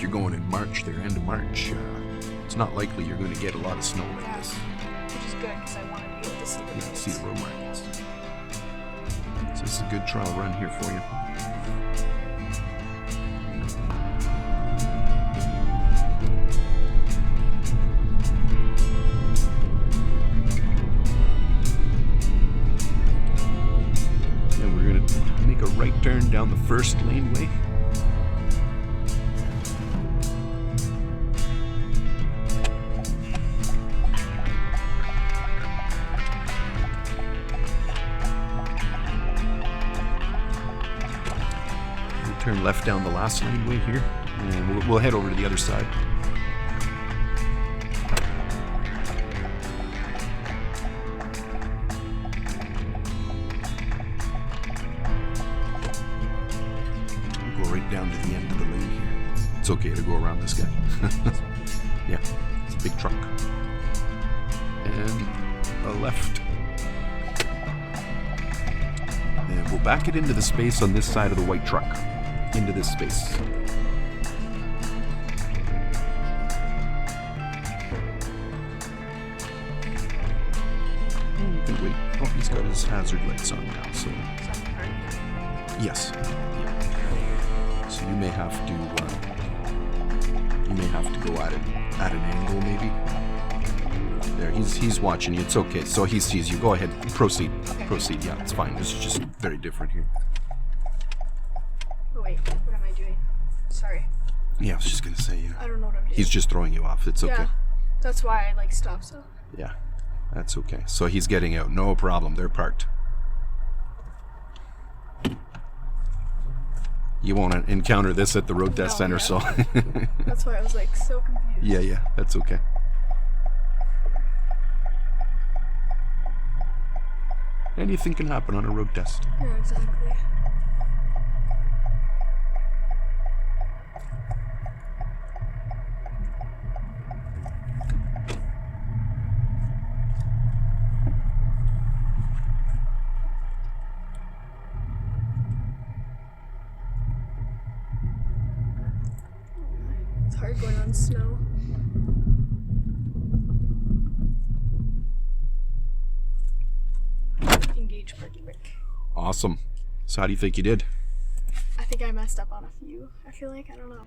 you're going in March, there, end of March, it's not likely you're going to get a lot of snow like this. Which is good because I want to be able to see the You can roads. see the road markings. So this is a good trial run here for you. And we're going to make a right turn down the first laneway. Turn left down the last laneway here, and we'll head over to the other side. We'll go right down to the end of the lane here. It's okay to go around this guy. Yeah, it's a big truck. And a left. And we'll back it into the space on this side of the white truck. Into this space. You can wait. Oh, he's got his hazard lights on now, so. Yes. Yeah. So you may have to go at it at an angle, maybe. There, he's watching you. It's okay. So he sees you. Go ahead. Proceed. Okay. Proceed. Yeah, it's fine. This is just very different here. Wait, what am I doing? Sorry. Yeah, I was just gonna say, I don't know what I'm doing. he's just throwing you off. It's okay. Yeah, that's why I stop so. Yeah, that's okay. So he's getting out. No problem. They're parked. You won't encounter this at the road test center, so. That's why I was so confused. Yeah, that's okay. Anything can happen on a road test. Yeah, exactly. It's hard going on snow. Engage parking brake. Awesome. So how do you think you did? I think I messed up on a few. I feel like, I don't know.